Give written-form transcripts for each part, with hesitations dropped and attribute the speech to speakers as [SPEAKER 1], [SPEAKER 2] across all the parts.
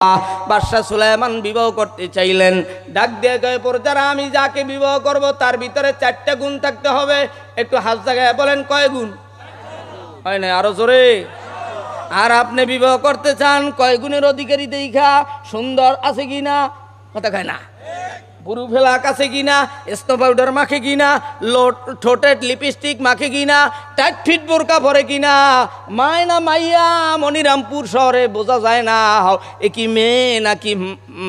[SPEAKER 1] বাদশাহ সুলাইমান বিবাহ করতে চাইলেন। ডাক দিয়ে কয়, প্রজারা আমি যাকে বিবাহ করব তার ভিতরে 4টা গুণ থাকতে হবে। একটু হাত জায়গায় বলেন, কয় গুণ? হয় না, আরো জোরে। আর আপনি বিবাহ করতে চান, কয় গুণের অধিকারী দেখা? সুন্দর আছে কিনা, কথা কয় না, বুড়ু ফেলাক আছে কিনা, স্নো পাউডার মাখে কিনা, ঠোঁটে লিপস্টিক মাখে কিনা, টাইট ফিট বোরকা পরে কিনা, মায়না মাইয়া মনিরামপুর শহরে বোঝা যায় না এ কি মেয়ে নাকি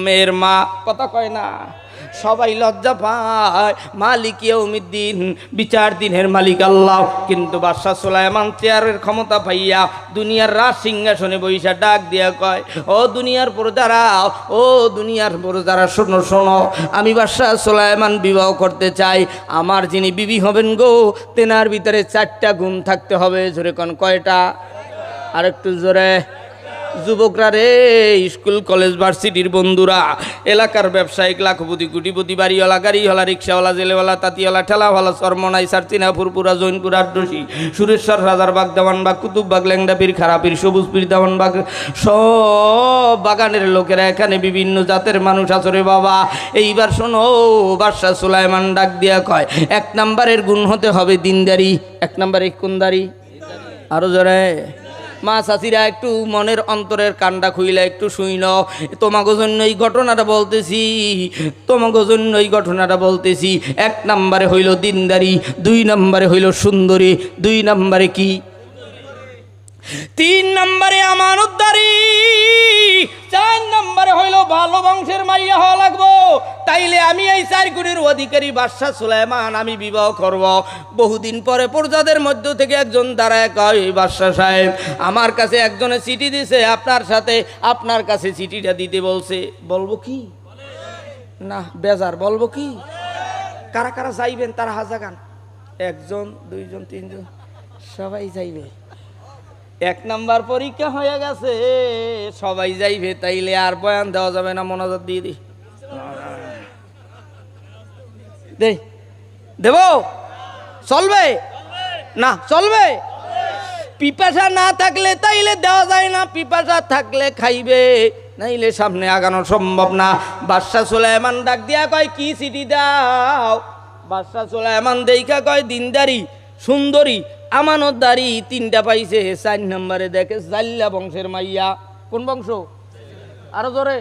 [SPEAKER 1] মেয়ের মা, কথা কয় না। সবাই লজ্জা পায়। মালিক ইয়াউমিদ্দিন, বিচার দিনের মালিক আল্লাহ। কিন্তু বাদশাহ সুলাইমান চেয়ারের ক্ষমতা পাইয়া দুনিয়ার রাজ সিংহাসনে বৈশা ডাক দিয়া কয়, ও দুনিয়ার প্রজারা, ও দুনিয়ার প্রজারা, শোনো শোনো, আমি বাদশাহ সুলাইমান বিবাহ করতে চাই। আমার যিনি বিবি হবেন গো, তেনার ভিতরে 4টা গুণ থাকতে হবে। জোরে কোন, কয়টা? আর একটু জোরে। যুবকরা রে, স্কুল কলেজ ভার্সিটির বন্ধুরা, এলাকার ব্যবসায়িক লাখপতি কোটিপতি, বাড়িওয়ালা, গাড়িওয়ালা, রিক্সাওয়ালা, জেলেওয়ালা, তাঁতিওয়ালা, ঠেলাওয়ালা, চরমনাই, সারচিনা, ফুরপুরা, জৈনপুর, আটরশি, সুরেশ্বর, রাজারবাগ, দেওয়ানবাগ, কুতুববাগ, ল্যাংডাপীর, খারাপীর, সবুজপীর, দেওয়ানবাগ, সব বাগানের লোকেরা এখানে বিভিন্ন জাতের মানুষ আছে রে বাবা। এইবার শোনো, বাদশাহ সুলাইমান ডাক দিয়া কয়, 1 নম্বরের গুণ হতে হবে দিনদারি। 1 নম্বরে কোন দাড়ি? আরো জোরে। মা চাচিরা একটু মনের অন্তরের কান্ডা খুইলা একটু শুইন। তোমাকে জন্য এই ঘটনাটা বলতেছি, তোমাকে জন্য এই ঘটনাটা বলতেছি। 1 নম্বরে হইল দিনদারি, 2 নম্বরে হইল সুন্দরী, 2 নম্বরে কি? 3 নম্বরে আমানতদারি, 4 নম্বরে হইল ভালো বংশের মাইয়া হওয়া লাগবো। তাইলে আমি এই 4 গুণের অধিকারী বাদশাহ সুলাইমান আমি বিবাহ করব। বহুদিন পরে প্রজাদের মধ্য থেকে একজন দাঁড়ায় কয়, বাদশাহ সাহেব, আমার কাছে একজনে চিঠি দিছে, আপনার সাথে আপনার কাছে চিঠিটা দিতে বলছে। বলবো কি? না বেজার, বলবো কি? কারা কারা যাইবেন তারা হাজাগান, 1 জন 2 জন 3 জন, সবাই যাইবে। 1 নাম্বার পরীক্ষা হয়ে গেছে, সবাই যাইবে। তাইলে আর বয়ান দেওয়া যাবে না, মনোযোগ দিয়ে দি দেব, চলবে না? চলবে। পিপাসা না থাকলে তাইলে দেওয়া যায় না, পিপাসা থাকলে খাইবে, নাইলে সামনে আগানো সম্ভব না। বাদশাহ সুলাইমান ডাক দিয়া কয়, কি চিঠি দাও? বাদশাহ সুলাইমান দেখা কয়, দিনদারি, সুন্দরী, আমানতদারি 3টা পাইছে। 4 নম্বরে দেখে জাল্লা বংশের মাইয়া। কোন বংশ? আরো জোরে।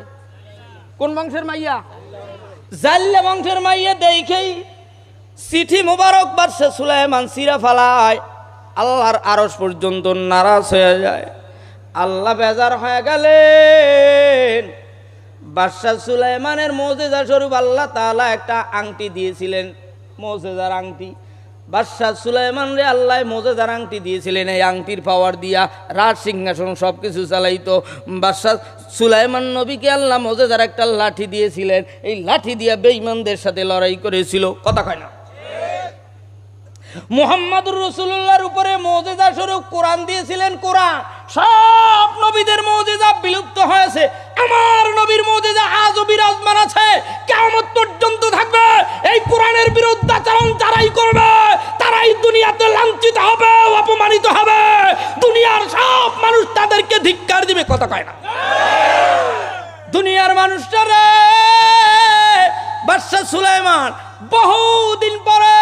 [SPEAKER 1] কোন বংশের মাইয়া? জাল্লা বংশের মাইয়া। দেখেই চিঠি মুবারক বাদশাহ সুলাইমান সিরা ফালায়, আল্লাহর আরশ পর্যন্ত নারাজ হয়ে যায়। আল্লাহ বেজার হয়ে গেলেন। বাদশাহ সুলাইমানের মুজিজা স্বরূপ আল্লাহ তাআলা একটা আংটি দিয়েছিলেন, মুজিজার আংটি। বাদশাহ সুলাইমান রে আল্লাহ মুজিজার আংটি দিয়েছিলেন। এই আংটির পাওয়ার দিয়া রাজ সিংহাসন সবকিছু চালাইতো। বাদশাহ সুলাইমান নবীকে আল্লাহ মুজিজার একটা লাঠি দিয়েছিলেন। এই লাঠি দিয়া বেঈমানদের সাথে লড়াই করেছিল, কথা কয় না। মুহাম্মদুর রাসূলুল্লাহর উপরে মুজিজা স্বরূপ কোরআন দিয়েছিলেন। কোরআন সব নবীদের মুজিজা বিলুপ্ত হয়েছে, আমার নবীর মুজিজা আজও বিরাজমান আছে, কিয়ামত পর্যন্ত থাকবে। এই কোরআনের বিরুদ্ধাচরণ যারাই করবে তারাই দুনিয়াতে লাঞ্ছিত হবে, অপমানিত হবে। দুনিয়ার সব মানুষ তাদেরকে ধিক্কার দিবে, কথা কয় না। দুনিয়ার মানুষটা রে, বাদশাহ সুলাইমান বহুদিন পরে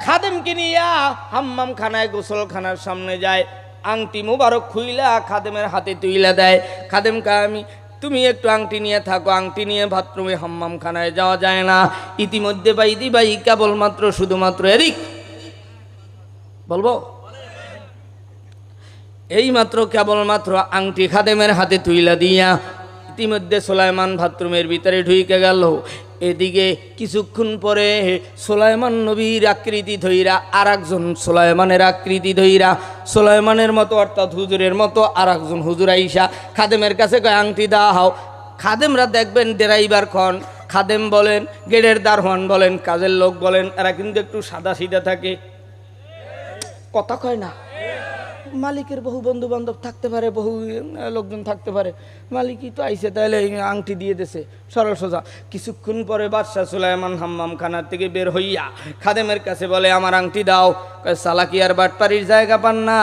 [SPEAKER 1] খাদেমকে নিয়া হাম্মাম খানায়, গোসলখানার সামনে যায়। আংটি মুবারক খুইলা খাদেমের হাতে তুইলা দেয়। খাদেম কয়, তুমি একটু আংটি নিয়ে থাকো। আংটি নিয়ে বাথরুমে হাম্মাম খানায় যাওয়া যায় না। ইতিমধ্যে বাইদি ভাই কেবলমাত্র শুধুমাত্র এদিক বলবো, এইমাত্র কেবলমাত্র আংটি খাদেমের হাতে তুইলা দিয়া ইতিমধ্যে সুলাইমান বাথরুমের ভিতরে ঢুকে গেল। এদিকে কিছুক্ষণ পরে সুলাইমান নবীর আকৃতি ধইরা আর একজন সুলাইমানের আকৃতি ধইরা, সুলাইমানের মতো অর্থাৎ হুজুরের মতো আর একজন হুজুর আইসা খাদেমের কাছে কয়, আংটি দাও। খাদেমরা দেখবেন ড্রাইভার খন, খাদেম বলেন, গেটের দারোয়ান বলেন, কাজের লোক বলেন, এরা কিন্তু একটু সাদা সিধা থাকে, কথা কয় না। মালিকের বহু বন্ধু বান্ধব থাকতে পারে, বহু লোকজন থাকতে পারে, মালিকই তো আইসে, তাহলে আংটি দিয়ে দিছে সরল সোজা। কিছুক্ষণ পরে বাদশাহ সুলাইমান হাম্মাম খানার থেকে বের হইয়া খাদেমের কাছে বলে, আমার আংটি দাও। সালাকি আর বাটপাড়ির জায়গা পান না,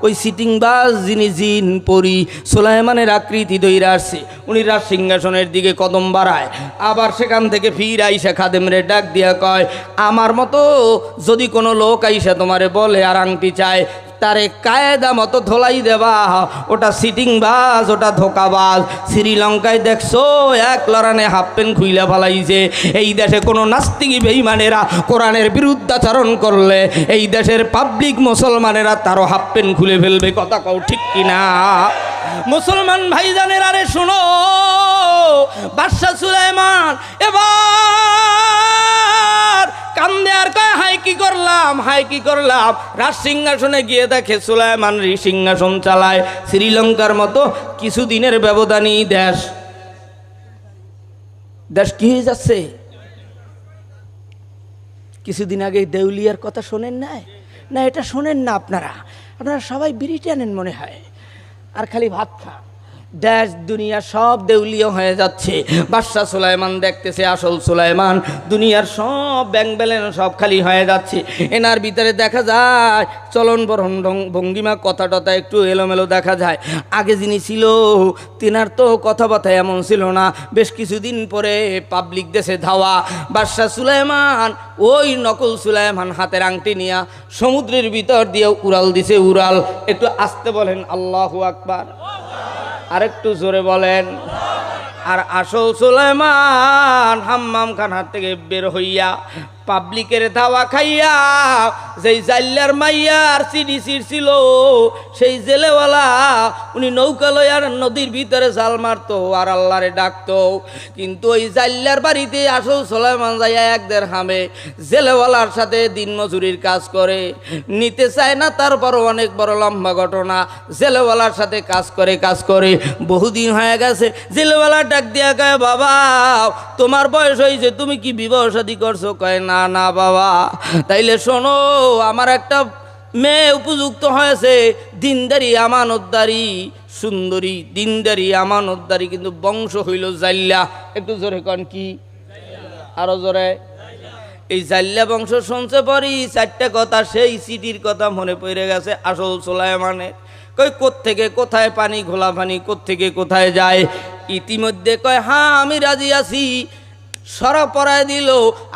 [SPEAKER 1] ওই সিটিং বাস যিনি জিন পরি সুলাইমানের আকৃতি দইরা আসছে, উনি রাজ সিংহাসনের দিকে কদম বাড়ায়, আবার সেখান থেকে ফির আইসা খাদেমরে ডাক দিয়া কয়, আমার মতো যদি কোনো লোক আইসা তোমারে বলে আর আংটি চায়, তারে কায়দা মতো ধোলাই দেবা, ওটা সিটিং বাজ, ওটা ধোকাবাজ। শ্রীলঙ্কায় দেখছো এক লড়ানে হাফ প্যান্ট খুইলা ফেলাইছে। এই দেশে কোনো নাস্তিকি বেঈমানেরা কোরআনের বিরুদ্ধাচরণ করলে এই দেশের পাবলিক মুসলমানেরা তারও হাফ প্যান্ট খুলে ফেলবে। কথা কও ঠিক কিনা? মুসলমান ভাইজানের, আরে শোনো, বাদশাহ সুলাইমান এবার কান্দে আর কয়, হাই কি করলাম, হাই কি করলাম। রাজ সিংহাসনে গিয়ে দেখে সুলাইমান সিংহাসন চালায়। শ্রীলঙ্কার মতো কিছুদিনের ব্যবধানই দেশ কি হয়ে যাচ্ছে। কিছুদিন আগে দেউলিয়ার কথা শোনেন নাই? না, এটা শোনেন না আপনারা সবাই বিড়ি টানেন মনে হয়, আর খালি ভাত খান। দেশ দুনিয়া সব দেউলিয়া হয়ে যাচ্ছে। বাদশাহ সুলাইমান দেখতেছে আসল সুলাইমান, দুনিয়ার সব ব্যাংক ব্যালেন্স সব খালি হয়ে যাচ্ছে। এনার ভিতরে দেখা যায় চলন বরণ ভঙ্গিমা, কথা টথা একটু এলোমেলো দেখা যায়। আগে যিনি ছিল তিনার তো কথাবার্তা এমন ছিল না। বেশ কিছুদিন পরে পাবলিক দেশে ধাওয়া, বাদশাহ সুলাইমান ওই নকল সুলাইমান হাতের আংটি নিয়ে সমুদ্রের ভিতর দিয়ে উড়াল দিছে। উড়াল, একটু আস্তে বলেন আল্লাহু আকবার, আরেকটু জোরে বলেন। আর আসল সুলাইমান হাম্মাম খানার থেকে বের হইয়া পাবলিকের ধাওয়া খাইয়া যেই জাল্লার মাইয়ার সিডি ছিল, সেই জেলেওয়ালা উনি নৌকা লইয়ার নদীর ভিতরে জাল মারতো আর আল্লাহরে ডাকতো। কিন্তু ওই জাল্লার বাড়িতে আসল সুলাইমান যাইয়া এক দেড়হামে জেলেওয়ালার সাথে দিন মজুরির কাজ করে, নিতে চায় না। তারপরও অনেক বড় লম্বা ঘটনা, জেলেওয়ালার সাথে কাজ করে বহুদিন হয়ে গেছে। জেলেওয়ালা ডাক দিয়া কয়, বাবা তোমার বয়স হয়েছে, তুমি কি বিবাহ শাদী করছো? কয় না না বাবা। তাইলে শোনো, আমার একটা মেয়ে উপযুক্ত হয়েছে, দিনদারি আমানতদারি সুন্দরী, দিনদারি আমানতদারি, কিন্তু বংশ হইল জাল্লা। একটু জোরে কন কি? আরো জোরে। এই জাল্লা বংশ শুনছে পরই চারটা কথা, সেই সিটির কথা মনে পড়ে গেছে আসল সুলাইমানের। কই কোত্থেকে কোথায় পানি, ঘোলা পানি কোত্থেকে কোথায় যায়। ইতিমধ্যে কয়, হ্যাঁ আমি রাজি আছি। সরা পরায় দিল।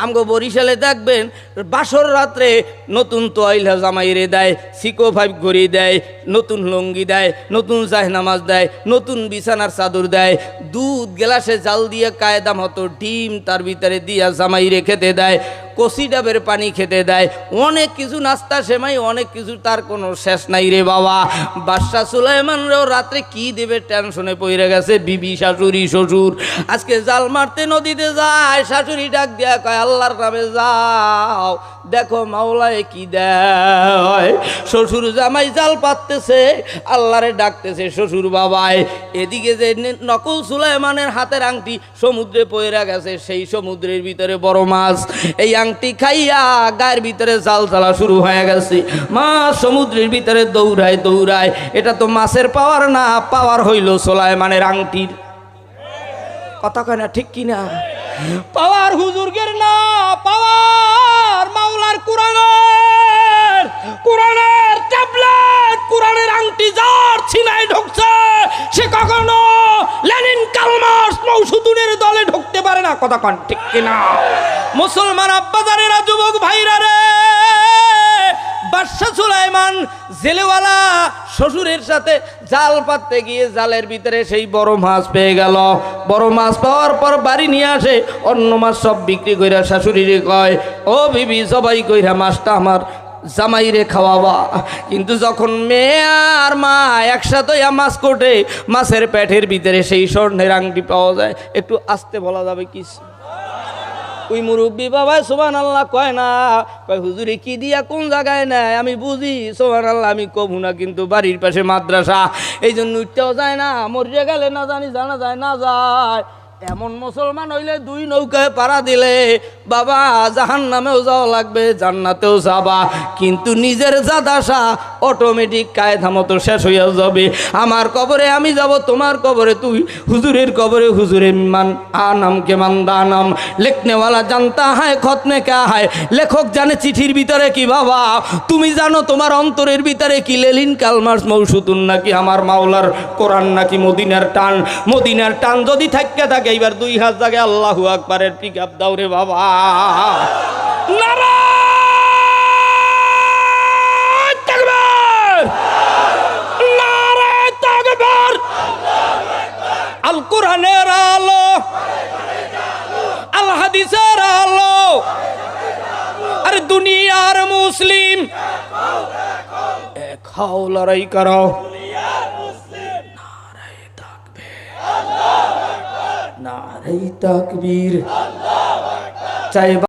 [SPEAKER 1] আমগো বরিশালে দেখবেন বাসর রাত্রে নতুন তোয়াইলা জামাইরে দেয়, সিকো 5 ঘড়ি দেয়, নতুন লঙ্গি দেয়, নতুন জাহনামাজ দেয়, নতুন বিছানার চাদর দেয়, দুধ গ্লাসে জাল দিয়ে কায়দা মতো ডিম তার ভিতরে দিয়া জামাইরে খেতে দেয়, কষি ডাবের পানি খেতে দেয়, অনেক কিছু নাস্তা সেমাই, অনেক কিছু, তার কোনো শেষ নাই রে বাবা। বাদশাহ সুলাইমানরাও রাত্রে কি দেবে টেনশনে পড়ে গেছে। বিবি, শাশুড়ি, শ্বশুর আজকে জাল মারতে নদীতে যায়, শাশুড়ি ডাক দিয়া কয়, আল্লাহর নামে যাও, দেখো মাওলায় কি দেয়। শ্বশুর জামাই জাল পাততেছে, আল্লাহরে ডাকতেছে শ্বশুর বাবায়। এদিকে যে নকল সুলাইমানের হাতের আংটি সমুদ্রে পড়ে গেছে, সেই সমুদ্রের ভিতরে বড় মাছ। এই আংটি খাইয়া গায়ের ভিতরে জাল চালা শুরু হয়ে গেছে। মাছ সমুদ্রের ভিতরে দৌড়ায় দৌড়ায়। এটা তো মাছের পাওয়ার না, পাওয়ার হইল সুলাইমানের আংটির। কথা কয় না ঠিক কিনা? পাওয়ার হুজুরগের না, পাওয়ার মাওলার কোরআনের, কোরআনের ট্যাবলেট, কোরআনের আংটি যার ছিনায় ঢুকছে সে কখনো লেনিন কার্ল মার্কস মৌসুদুনের দলে ঢুকতে পারে না। কথা কন ঠিক কিনা? মুসলমান আব্বাজারেরা, যুবক ভাইরা রে, বাদশাহ সুলাইমান জেলেওয়ালা শ্বশুরের সাথে জাল পাততে গিয়ে জালের ভিতরে সেই বড় মাছ পেয়ে গেল। বড় মাছ পাওয়ার পর বাড়ি নিয়ে আসে, অন্য মাছ সব বিক্রি কইরা শাশুড়িরে কয়, ও বিবি সবাই কইরা মাছটা আমার জামাইরে খাওয়াবা। কিন্তু যখন মেয়ে আর মা একসাথে মাছ কোটে, মাছের পেটের ভিতরে সেই স্বর্ণের আংটি পাওয়া যায়। একটু আস্তে বলা যাবে কি? ওই মুরব্বী বাবা সুবহানাল্লাহ কয় না, কয় হুজুরে কি দিয়া কোন জায়গায় নেয় আমি বুঝি, সুবহানাল্লাহ আমি কবু না, কিন্তু বাড়ির পাশে মাদ্রাসা, এই জন্য উঠতেও যায় না, মরিয়া গেলে না জানি জানা যায় না যায়। এমন মুসলমান হইলে 2 নৌকায় পাড়া দিলে বাবা জাহান্নামেও যাওয়া লাগবে, জান্নাতেও যাবা, কিন্তু নিজের জাদাসা অটোমেটিক কায়দা মতো শেষ হইয়া যাবে। আমার কবরে আমি যাব, তোমার কবরে তুই, হুজুরের কবরে হুজুরে মান আনাম কে মান্দা নাম, লিখনেওয়ালা জানতা হয় খত মে কা হয়, লেখক জানে চিঠির ভিতরে কি। বাবা তুমি জানো তোমার অন্তরের ভিতরে কি? লেলিন কালমাস মৌসুতুন নাকি আমার মাওলার কোরআন নাকি মদিনার টান? মদিনার টান যদি থাকতে থাকে এইবার 2 হাত জায়গায় আল্লাহু আকবারের পিক আপ দাও রে বাবা। নারায়ে তাকবীর, নারায়ে তাকবীর। আল কোরআনের আলো, আল হাদিসের আলো, আরে দুনিয়ার মুসলিম এক হও, লড়াই করো। নারায়ে তাকবীর, নারায়ে তাকবীর। চাই